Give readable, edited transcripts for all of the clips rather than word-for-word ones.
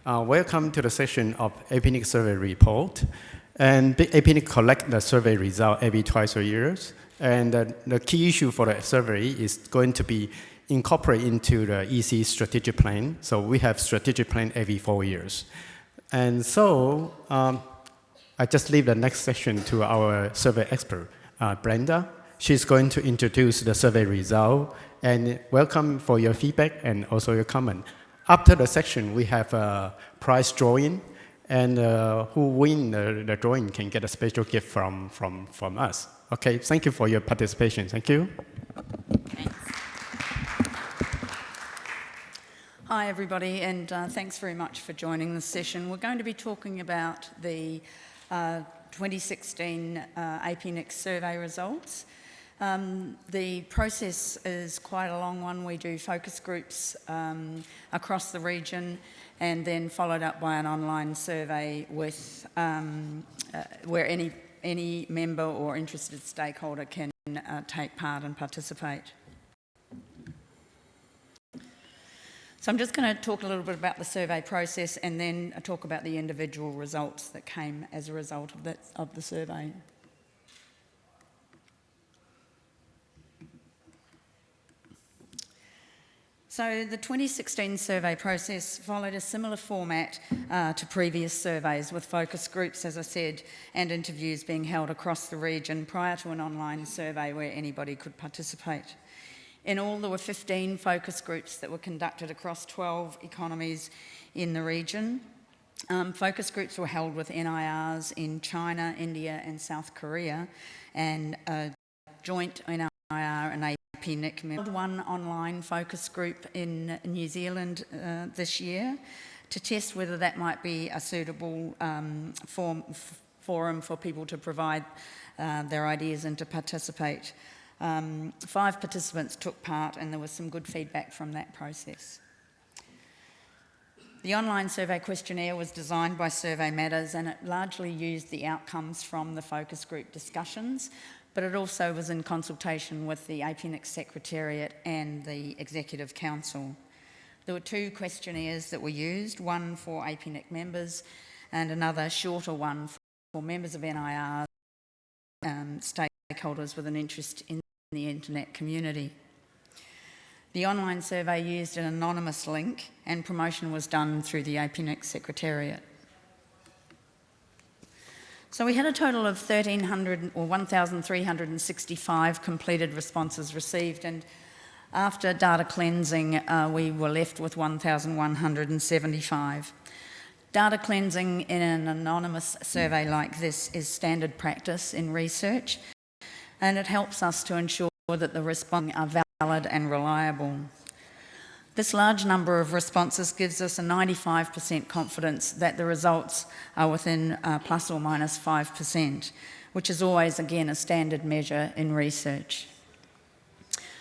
Welcome to the session of APNIC survey report. And APNIC collect the survey result every twice a year. And the key issue for the survey is going to be incorporated into the EC strategic plan. So we have strategic plan every 4 years. And so I just leave the next session to our survey expert, Brenda. She's going to introduce the survey result and welcome for your feedback and also your comment. After the section, we have a prize drawing, and who win the drawing can get a special gift from us. Okay, thank you for your participation. Thank you. Thanks. Hi, everybody, and thanks very much for joining this session. We're going to be talking about the 2016 APNIC survey results. The process is quite a long one. We do focus groups across the region and then followed up by an online survey with where any member or interested stakeholder can take part and participate. So I'm just going to talk a little bit about the survey process and then talk about the individual results that came as a result of the survey. So the 2016 survey process followed a similar format to previous surveys, with focus groups, as I said, and interviews being held across the region prior to an online survey where anybody could participate. In all, there were 15 focus groups that were conducted across 12 economies in the region. Focus groups were held with NIRs in China, India and South Korea, and a joint NIR and APNIC member. One online focus group in New Zealand this year to test whether that might be a suitable forum for people to provide their ideas and to participate. 5 participants took part and there was some good feedback from that process. The online survey questionnaire was designed by Survey Matters and it largely used the outcomes from the focus group discussions, but it also was in consultation with the APNIC Secretariat and the Executive Council. There were 2 questionnaires that were used, one for APNIC members and another shorter one for members of NIR, stakeholders with an interest in the internet community. The online survey used an anonymous link and promotion was done through the APNIC Secretariat. So we had a total of 1,365 completed responses received, and after data cleansing, we were left with 1,175. Data cleansing in an anonymous survey like this is standard practice in research, and it helps us to ensure that the responses are valid and reliable. This large number of responses gives us a 95% confidence that the results are within plus or minus 5%, which is always, again, a standard measure in research.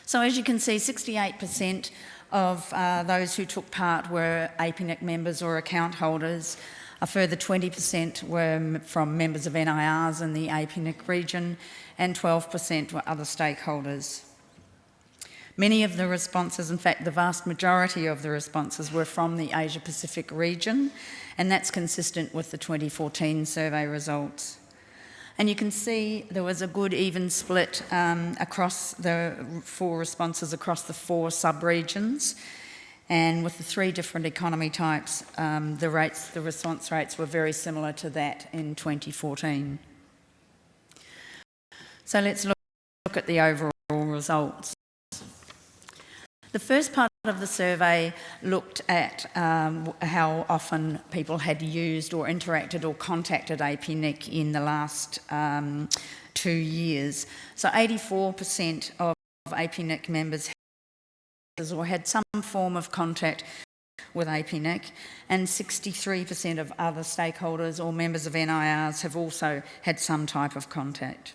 So as you can see, 68% of those who took part were APNIC members or account holders. A further 20% were from members of NIRs in the APNIC region, and 12% were other stakeholders. Many of the responses, in fact the vast majority of the responses, were from the Asia Pacific region, and that's consistent with the 2014 survey results. And you can see there was a good even split across the 4 responses across the 4 sub-regions, and with the 3 different economy types, the response rates were very similar to that in 2014. So let's look at the overall results. The first part of the survey looked at how often people had used or interacted or contacted APNIC in the last 2 years. So 84% of APNIC members had some form of contact with APNIC, and 63% of other stakeholders or members of NIRs have also had some type of contact.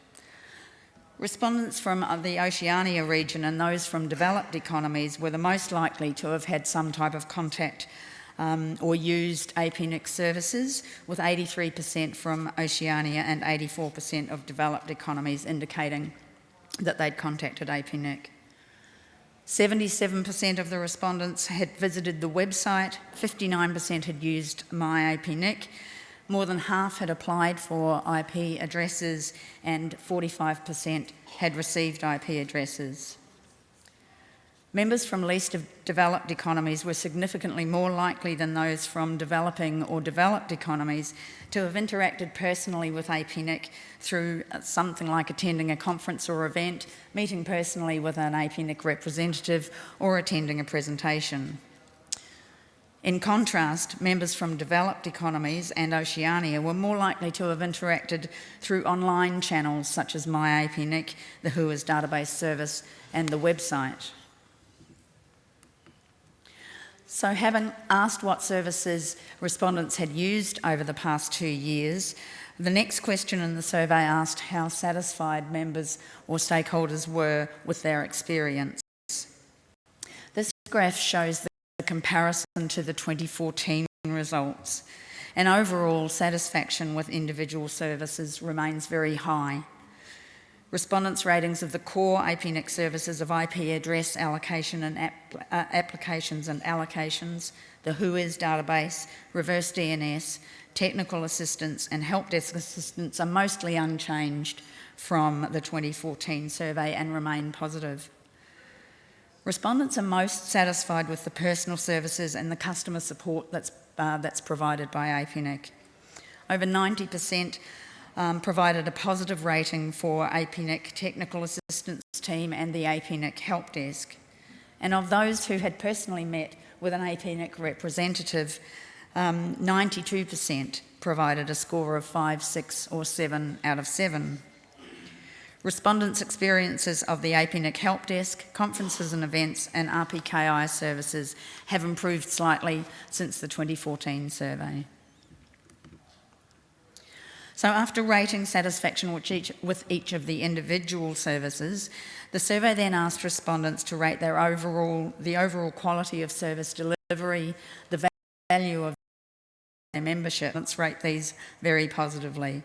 Respondents from the Oceania region and those from developed economies were the most likely to have had some type of contact or used APNIC services, with 83% from Oceania and 84% of developed economies indicating that they'd contacted APNIC. 77% of the respondents had visited the website, 59% had used My APNIC, more than half had applied for IP addresses, and 45% had received IP addresses. Members from least developed economies were significantly more likely than those from developing or developed economies to have interacted personally with APNIC through something like attending a conference or event, meeting personally with an APNIC representative, or attending a presentation. In contrast, members from developed economies and Oceania were more likely to have interacted through online channels such as My APNIC, the WHOIS database service, and the website. So, having asked what services respondents had used over the past 2 years, the next question in the survey asked how satisfied members or stakeholders were with their experience. This graph shows the comparison to the 2014 results, and overall satisfaction with individual services remains very high. Respondents' ratings of the core APNIC services of IP address allocation and applications and allocations, the WHOIS database, reverse DNS, technical assistance and help desk assistance are mostly unchanged from the 2014 survey and remain positive. Respondents are most satisfied with the personal services and the customer support that's provided by APNIC. Over 90% provided a positive rating for APNIC technical assistance team and the APNIC help desk. And of those who had personally met with an APNIC representative, 92% provided a score of 5, 6 or 7 out of 7. Respondents' experiences of the APNIC help desk, conferences and events and RPKI services have improved slightly since the 2014 survey. So after rating satisfaction with each of the individual services, the survey then asked respondents to rate the overall quality of service delivery, the value of their membership. Let's rate these very positively.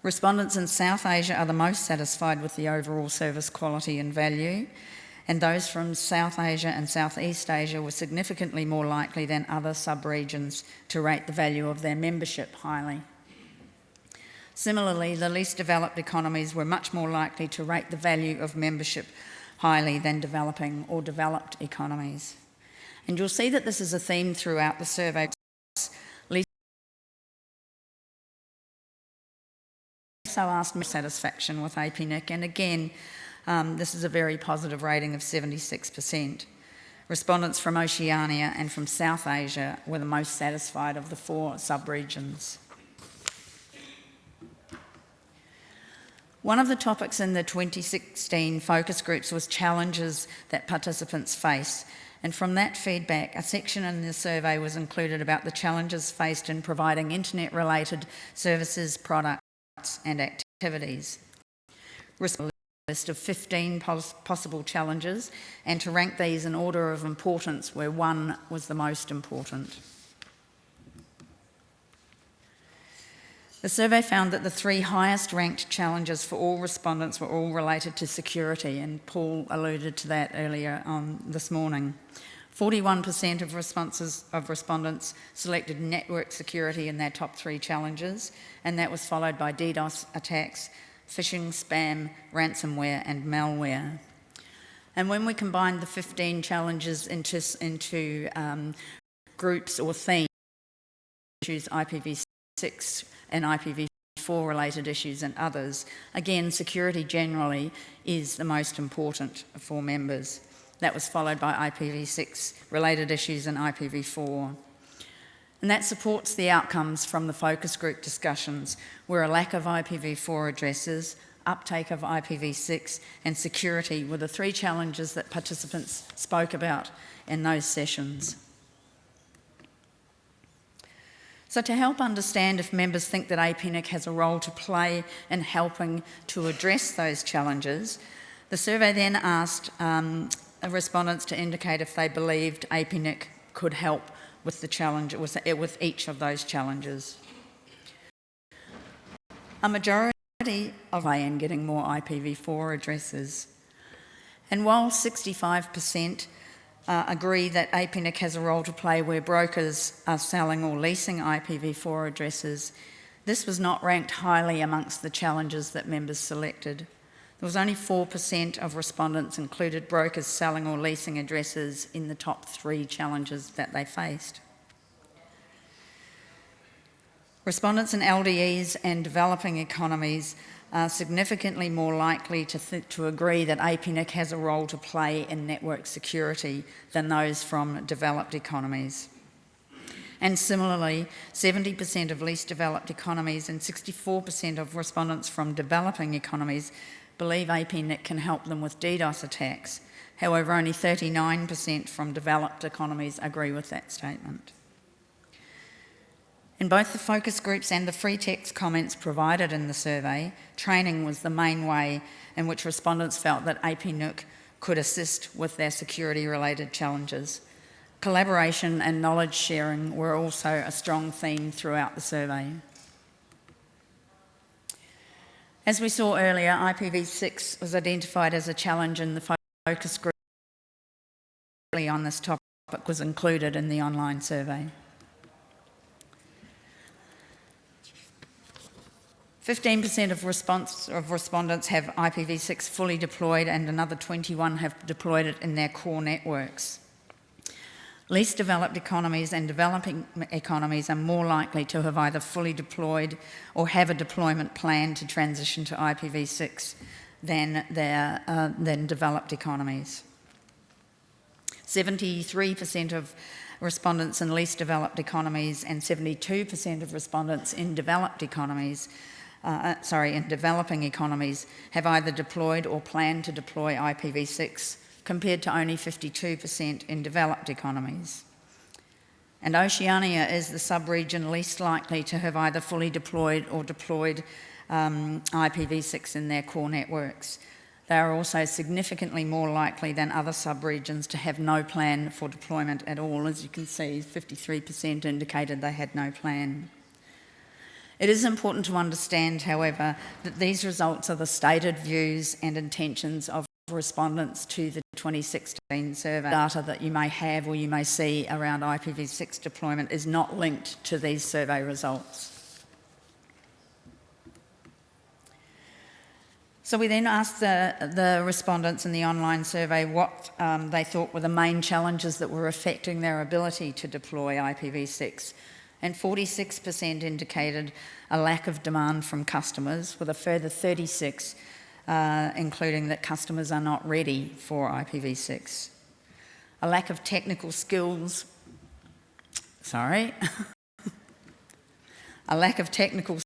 Respondents in South Asia are the most satisfied with the overall service quality and value, and those from South Asia and Southeast Asia were significantly more likely than other sub-regions to rate the value of their membership highly. Similarly, the least developed economies were much more likely to rate the value of membership highly than developing or developed economies. And you'll see that this is a theme throughout the survey. Also asked satisfaction with APNIC, and again, this is a very positive rating of 76%. Respondents from Oceania and from South Asia were the most satisfied of the 4 sub-regions. One of the topics in the 2016 focus groups was challenges that participants face, and from that feedback, a section in the survey was included about the challenges faced in providing internet-related services, products and activities. A list of 15 possible challenges, and to rank these in order of importance where 1 was the most important. The survey found that the 3 highest ranked challenges for all respondents were all related to security, and Paul alluded to that earlier this morning. 41% of respondents selected network security in their top 3 challenges, and that was followed by DDoS attacks, phishing, spam, ransomware and malware. And when we combined the 15 challenges into groups or themes, issues IPv6 and IPv4 related issues and others, again, security generally is the most important for members. That was followed by IPv6 related issues and IPv4. And that supports the outcomes from the focus group discussions, where a lack of IPv4 addresses, uptake of IPv6 and security were the 3 challenges that participants spoke about in those sessions. So to help understand if members think that APNIC has a role to play in helping to address those challenges, the survey then asked respondents to indicate if they believed APNIC could help with the challenge, with each of those challenges. A majority of in getting more IPv4 addresses, And while 65% agree that APNIC has a role to play where brokers are selling or leasing IPv4 addresses, this was not ranked highly amongst the challenges that members selected. There was only 4% of respondents included brokers selling or leasing addresses in the top 3 challenges that they faced. Respondents in LDEs and developing economies are significantly more likely to agree that APNIC has a role to play in network security than those from developed economies. And similarly, 70% of least developed economies and 64% of respondents from developing economies believe APNIC can help them with DDoS attacks. However, only 39% from developed economies agree with that statement. In both the focus groups and the free text comments provided in the survey, training was the main way in which respondents felt that APNIC could assist with their security-related challenges. Collaboration and knowledge sharing were also a strong theme throughout the survey. As we saw earlier, IPv6 was identified as a challenge in the focus group on this topic was included in the online survey. 15% of respondents have IPv6 fully deployed, and another 21 have deployed it in their core networks. Least developed economies and developing economies are more likely to have either fully deployed or have a deployment plan to transition to IPv6 than developed economies. 73% of respondents in least developed economies and 72% of respondents in developing economies have either deployed or plan to deploy IPv6, compared to only 52% in developed economies. And Oceania is the sub-region least likely to have either fully deployed or deployed IPv6 in their core networks. They are also significantly more likely than other sub-regions to have no plan for deployment at all. As you can see, 53% indicated they had no plan. It is important to understand, however, that these results are the stated views and intentions of respondents to the 2016 survey. Data that you may have or you may see around IPv6 deployment is not linked to these survey results. So we then asked the respondents in the online survey what they thought were the main challenges that were affecting their ability to deploy IPv6. And 46% indicated a lack of demand from customers, with a further 36 including that customers are not ready for IPv6. A lack of technical skills, a lack of technical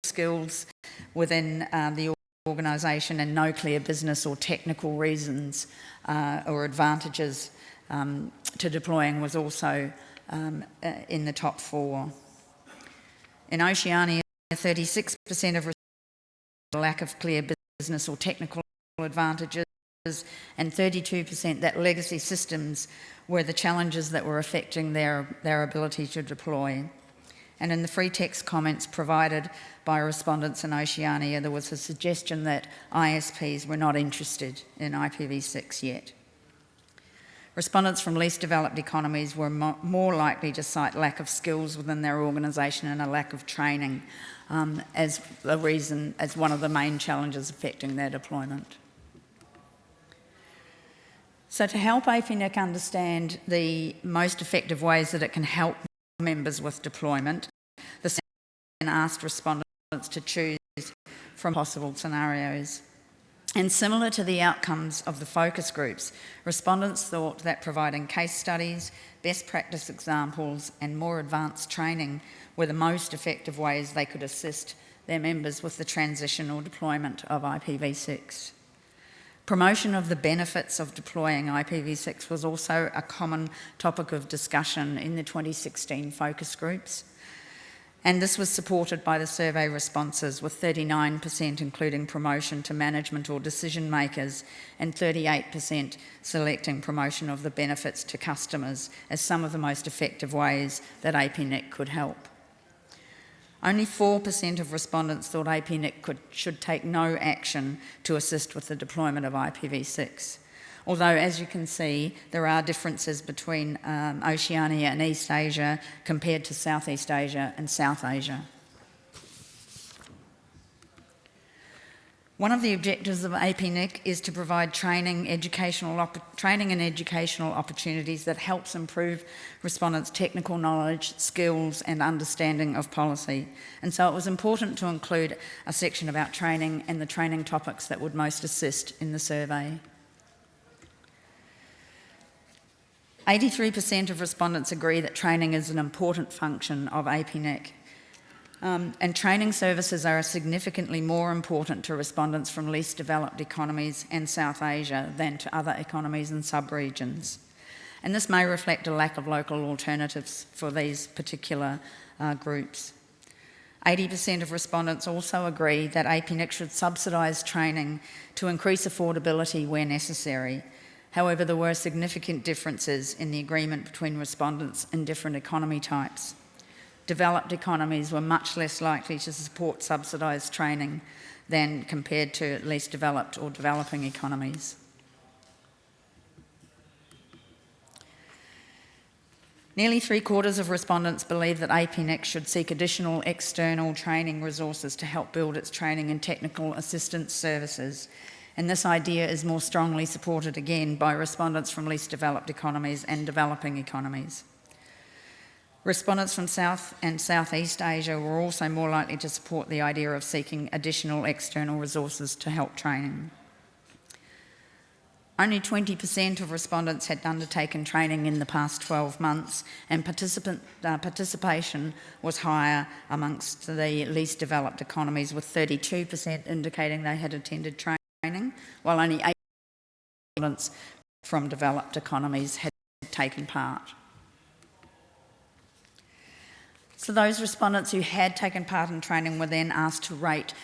skills within the organisation, and no clear business or technical reasons or advantages to deploying was also in the top 4. In Oceania, 36% of a lack of clear business or technical advantages, and 32% that legacy systems were the challenges that were affecting their ability to deploy. And in the free text comments provided by respondents in Oceania, there was a suggestion that ISPs were not interested in IPv6 yet. Respondents from least developed economies were more likely to cite lack of skills within their organisation and a lack of training as one of the main challenges affecting their deployment. So to help APNIC understand the most effective ways that it can help members with deployment, the survey asked respondents to choose from possible scenarios. And similar to the outcomes of the focus groups, respondents thought that providing case studies, best practice examples, and more advanced training were the most effective ways they could assist their members with the transition or deployment of IPv6. Promotion of the benefits of deploying IPv6 was also a common topic of discussion in the 2016 focus groups. And this was supported by the survey responses, with 39% including promotion to management or decision makers and 38% selecting promotion of the benefits to customers as some of the most effective ways that APNIC could help. Only 4% of respondents thought APNIC should take no action to assist with the deployment of IPv6. although as you can see, there are differences between Oceania and East Asia compared to Southeast Asia and South Asia. One of the objectives of APNIC is to provide training and educational opportunities that helps improve respondents' technical knowledge, skills and understanding of policy. And so it was important to include a section about training and the training topics that would most assist in the survey. 83% of respondents agree that training is an important function of APNIC. And training services are significantly more important to respondents from least developed economies and South Asia than to other economies and sub-regions. And this may reflect a lack of local alternatives for these particular groups. 80% of respondents also agree that APNIC should subsidise training to increase affordability where necessary. However, there were significant differences in the agreement between respondents in different economy types. Developed economies were much less likely to support subsidised training than compared to least developed or developing economies. Nearly 3/4 of respondents believe that APNIC should seek additional external training resources to help build its training and technical assistance services. And this idea is more strongly supported again by respondents from least developed economies and developing economies. Respondents from South and Southeast Asia were also more likely to support the idea of seeking additional external resources to help training. Only 20% of respondents had undertaken training in the past 12 months, and participation was higher amongst the least developed economies, with 32% indicating they had attended training, while only 8% respondents from developed economies had taken part. So those respondents who had taken part in training were then asked to rate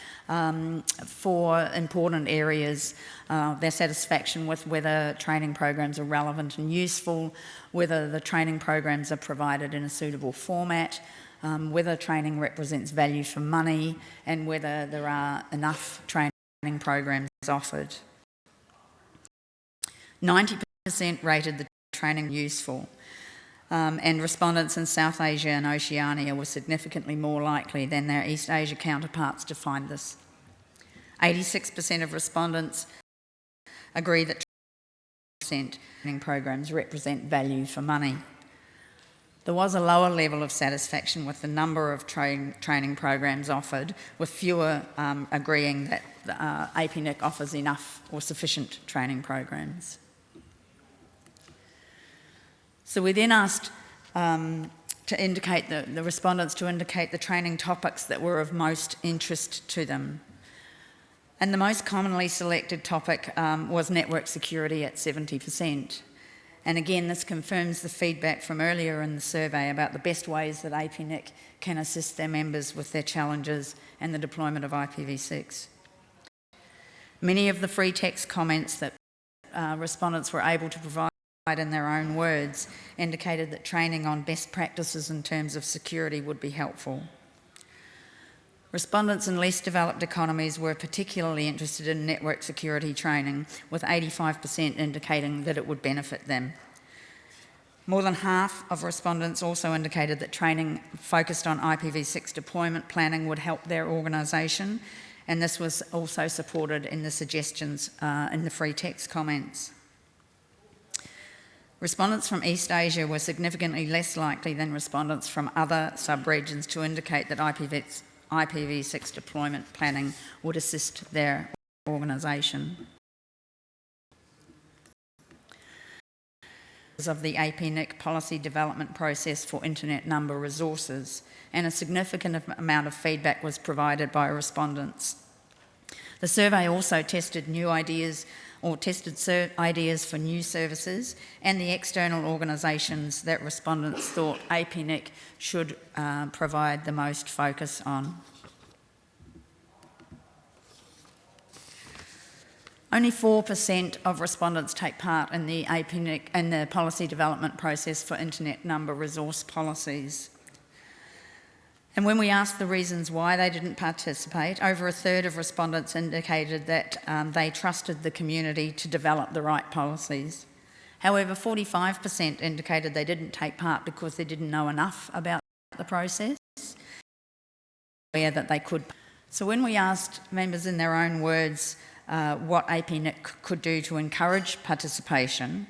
for important areas their satisfaction with whether training programs are relevant and useful, whether the training programs are provided in a suitable format, whether training represents value for money, and whether there are enough training programs offered. 90% rated the training useful. And respondents in South Asia and Oceania were significantly more likely than their East Asia counterparts to find this. 86% of respondents agree that training programs represent value for money. There was a lower level of satisfaction with the number of training programs offered, with fewer agreeing that APNIC offers enough or sufficient training programs. So we then asked to indicate the respondents to indicate the training topics that were of most interest to them. And the most commonly selected topic was network security at 70%. And again, this confirms the feedback from earlier in the survey about the best ways that APNIC can assist their members with their challenges and the deployment of IPv6. Many of the free text comments that respondents were able to provide in their own words indicated that training on best practices in terms of security would be helpful. Respondents in least developed economies were particularly interested in network security training, with 85% indicating that it would benefit them. More than half of respondents also indicated that training focused on IPv6 deployment planning would help their organisation, and this was also supported in the suggestions in the free text comments. Respondents from East Asia were significantly less likely than respondents from other sub-regions to indicate that IPv6 deployment planning would assist their organisation. Of the APNIC policy development process for internet number resources, and a significant amount of feedback was provided by respondents. The survey also tested ideas for new services and the external organisations that respondents thought APNIC should provide the most focus on. Only 4% of respondents take part in the APNIC and the policy development process for internet number resource policies. And when we asked the reasons why they didn't participate, over a third of respondents indicated that they trusted the community to develop the right policies. However, 45% indicated they didn't take part because they didn't know enough about the process, that they could. So when we asked members in their own words what APNIC could do to encourage participation,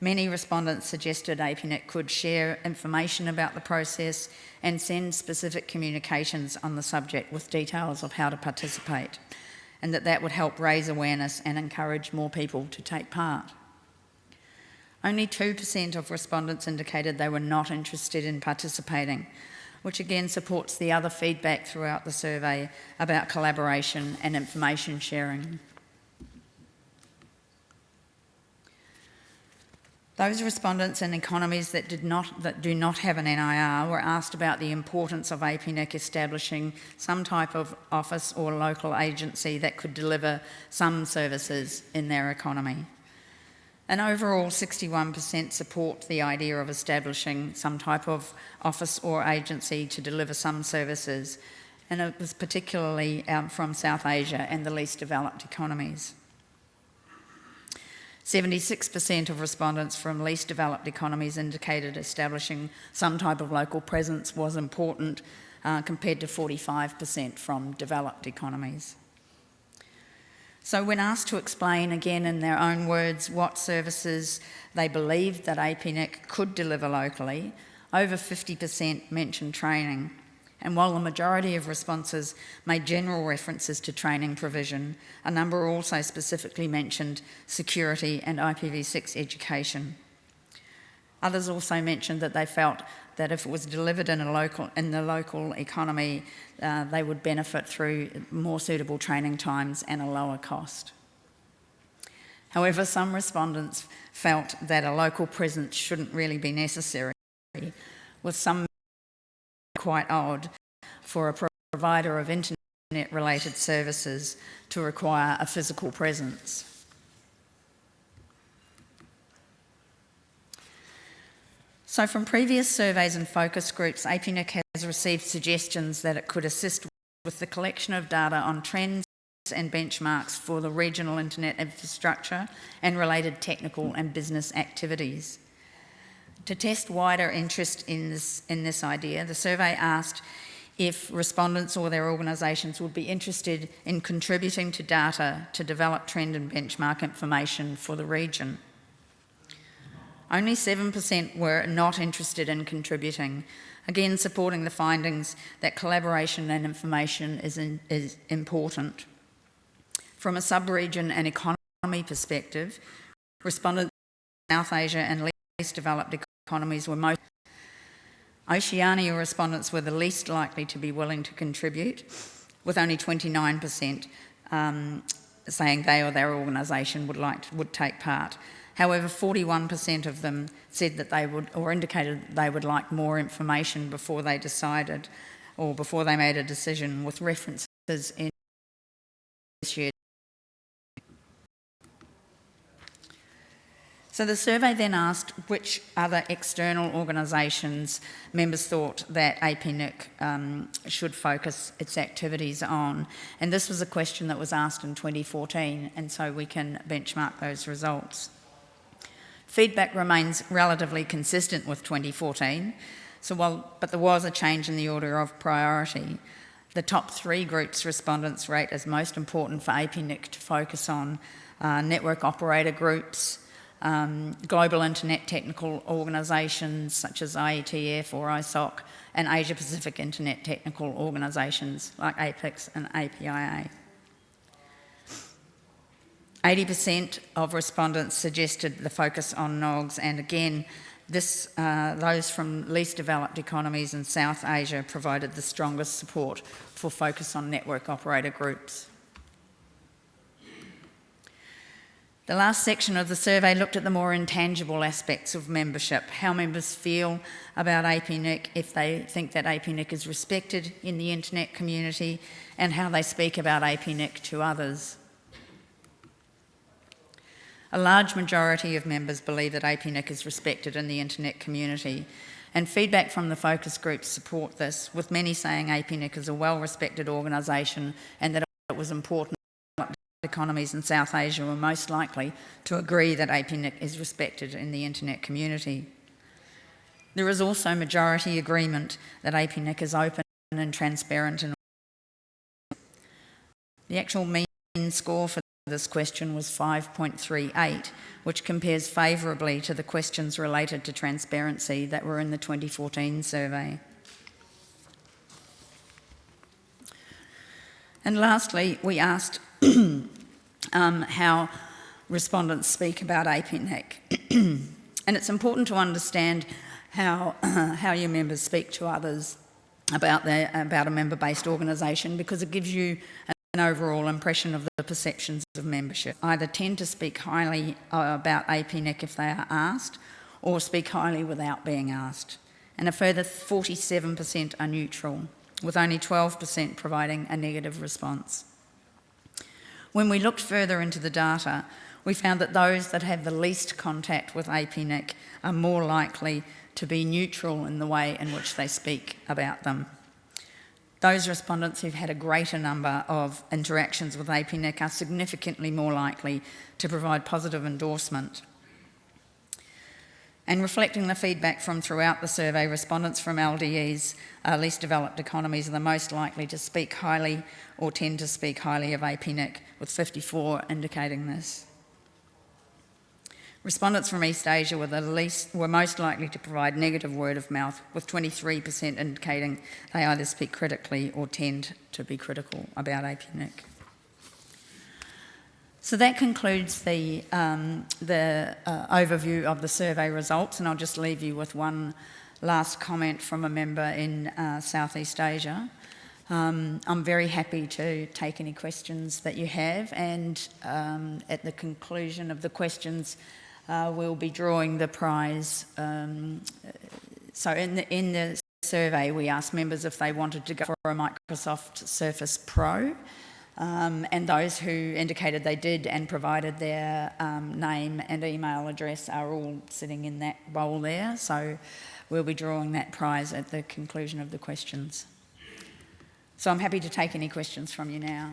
many respondents suggested APNIC could share information about the process and send specific communications on the subject with details of how to participate, and that would help raise awareness and encourage more people to take part. Only 2% of respondents indicated they were not interested in participating, which again supports the other feedback throughout the survey about collaboration and information sharing. Those respondents in economies that do not have an NIR were asked about the importance of APNIC establishing some type of office or local agency that could deliver some services in their economy. And overall, 61% support the idea of establishing some type of office or agency to deliver some services, and it was particularly from South Asia and the least developed economies. 76% of respondents from least developed economies indicated establishing some type of local presence was important, compared to 45% from developed economies. So when asked to explain again in their own words what services they believed that APNIC could deliver locally, over 50% mentioned training. And while the majority of responses made general references to training provision, a number also specifically mentioned security and IPv6 education. Others also mentioned that they felt that if it was delivered in the local economy, they would benefit through more suitable training times and a lower cost. However, some respondents felt that a local presence shouldn't really be necessary, with some quite odd for a provider of internet-related services to require a physical presence. So from previous surveys and focus groups, APNIC has received suggestions that it could assist with the collection of data on trends and benchmarks for the regional internet infrastructure and related technical and business activities. To test wider interest in this idea, the survey asked if respondents or their organisations would be interested in contributing to data to develop trend and benchmark information for the region. Only 7% were not interested in contributing, again supporting the findings that collaboration and information is important. From a sub-region and economy perspective, respondents in South Asia and least developed economies were most. Oceania respondents were the least likely to be willing to contribute, with only 29% saying they or their organisation would take part. However, 41% of them said that they would, or indicated they would like more information before they decided, or before they made a decision, with references in this year. So the survey then asked which other external organisations members thought that APNIC should focus its activities on. And this was a question that was asked in 2014, and so we can benchmark those results. Feedback remains relatively consistent with 2014, but there was a change in the order of priority. The top 3 groups respondents rate as most important for APNIC to focus on network operator groups, global internet technical organisations such as IETF or ISOC, and Asia Pacific internet technical organisations like APICS and APIA. 80% of respondents suggested the focus on NOGs, and again, those from least developed economies in South Asia provided the strongest support for focus on network operator groups. The last section of the survey looked at the more intangible aspects of membership, how members feel about APNIC, if they think that APNIC is respected in the internet community, and how they speak about APNIC to others. A large majority of members believe that APNIC is respected in the internet community, And feedback from the focus groups support this, with many saying APNIC is a well-respected organisation and that it was important that economies in South Asia were most likely to agree that APNIC is respected in the internet community. There is also majority agreement that APNIC is open and transparent. The actual mean score for this question was 5.38, which compares favourably to the questions related to transparency that were in the 2014 survey. And lastly, we asked how respondents speak about APNIC. And it's important to understand how your members speak to others about a member-based organisation, because it gives you an overall impression of the perceptions of membership. Either tend to speak highly about APNIC if they are asked, or speak highly without being asked. And a further 47% are neutral, with only 12% providing a negative response. When we looked further into the data, we found that those that have the least contact with APNIC are more likely to be neutral in the way in which they speak about them. Those respondents who've had a greater number of interactions with APNIC are significantly more likely to provide positive endorsement. And reflecting the feedback from throughout the survey, respondents from LDEs, least developed economies, are the most likely to speak highly or tend to speak highly of APNIC, with 54 indicating this. Respondents from East Asia were most likely to provide negative word of mouth, with 23% indicating they either speak critically or tend to be critical about APNIC. So that concludes the overview of the survey results, and I'll just leave you with one last comment from a member in Southeast Asia. I'm very happy to take any questions that you have, and at the conclusion of the questions, we'll be drawing the prize. So in the survey, we asked members if they wanted to go for a Microsoft Surface Pro, and those who indicated they did and provided their name and email address are all sitting in that bowl there. So we'll be drawing that prize at the conclusion of the questions. So I'm happy to take any questions from you now.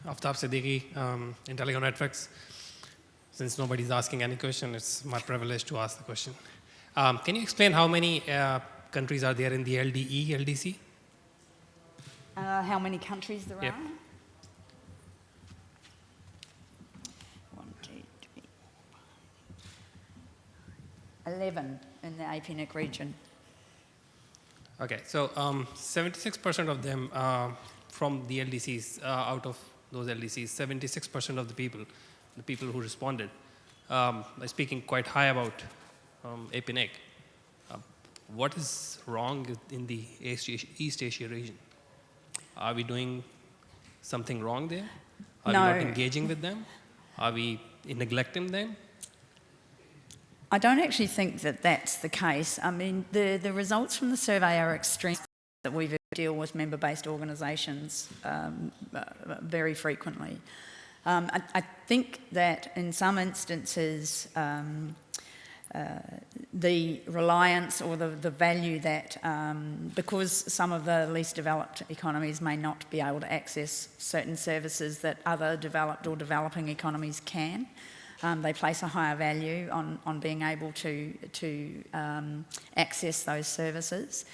Aftab Siddiqui, Intelligent Networks. Since nobody's asking any question, it's my privilege to ask the question. Can you explain how many countries are there in the LDE, LDC? How many countries there Yep. are? 1, 2, 3, 11 in the APNIC region. Okay, so 76% of them from the LDCs, out of those LDCs, 76% of the people who responded, are speaking quite high about APNIC. What is wrong in the East Asia region? Are we doing something wrong there? Are No. we not engaging with them? Are we neglecting them? I don't actually think that that's the case. I mean, the results from the survey are extreme, that we deal with member-based organisations very frequently. I think that in some instances, the reliance or the value that, because some of the least developed economies may not be able to access certain services that other developed or developing economies can, they place a higher value on being able to access those services.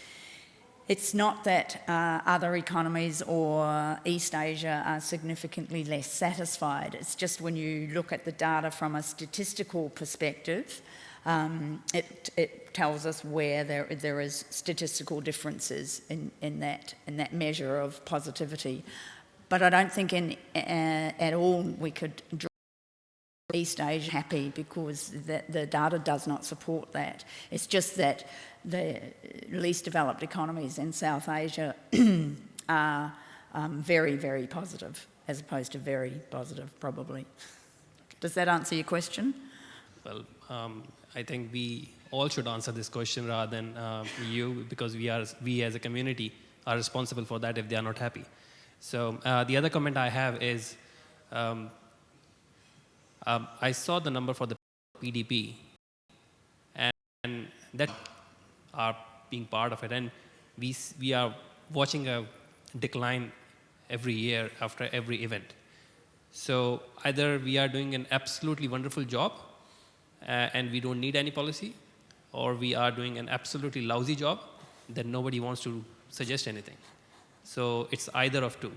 It's not that other economies or East Asia are significantly less satisfied. It's just when you look at the data from a statistical perspective, it tells us where there is statistical differences in that measure of positivity. But I don't think at all we could draw East Asia happy, because the data does not support that. It's just that the least developed economies in South Asia are very, very positive, as opposed to very positive, probably. Does that answer your question? Well, I think we all should answer this question rather than you, because we as a community are responsible for that if they are not happy. So the other comment I have is, I saw the number for the PDP, and that are being part of it, and we are watching a decline every year after every event. So either we are doing an absolutely wonderful job and we don't need any policy, or we are doing an absolutely lousy job that nobody wants to suggest anything. So it's either of two.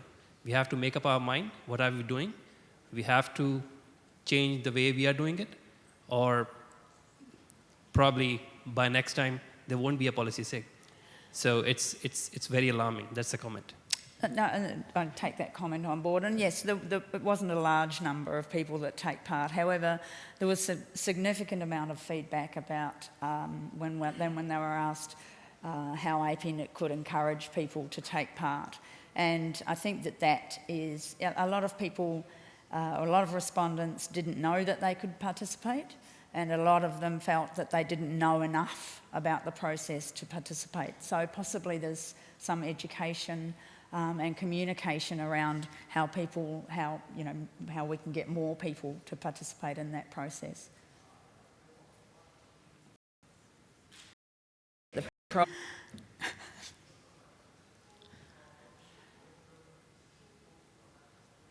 We have to make up our mind, what are we doing? We have to change the way we are doing it, or probably by next time there won't be a policy sick. So it's very alarming. That's the comment. No, I take that comment on board. And yes, it wasn't a large number of people that take part. However, there was a significant amount of feedback about when they were asked how APNIC could encourage people to take part. And I think that is, a lot of people, a lot of respondents didn't know that they could participate, and a lot of them felt that they didn't know enough about the process to participate. So possibly there's some education and communication around how we can get more people to participate in that process.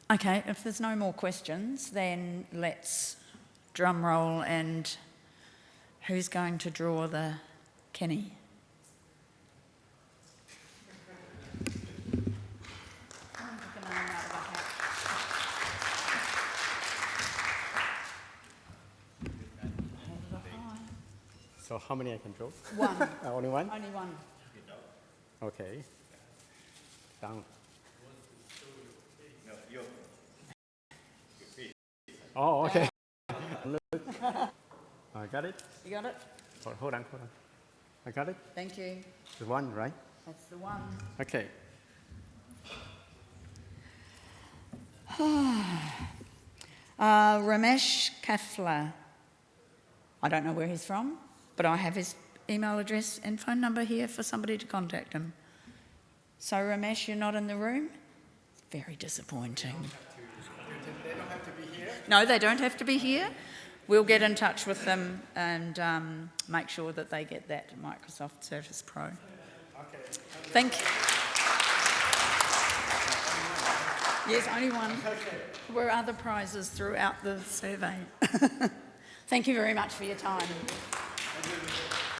Okay, if there's no more questions, then let's drum roll, and who's going to draw the Kenny? So how many I can draw? One. Only one? Only one. Okay. Down. Oh, okay. I got it. You got it? Hold on. I got it. Thank you. The one, right? That's the one. Okay. Ramesh Kafla. I don't know where he's from, but I have his email address and phone number here for somebody to contact him. So Ramesh, you're not in the room? Very disappointing. They don't have to be here? No, they don't have to be here. We'll get in touch with them and make sure that they get that Microsoft Surface Pro. Okay. Thank you. Yes, only one. Okay. There were other prizes throughout the survey. Thank you very much for your time.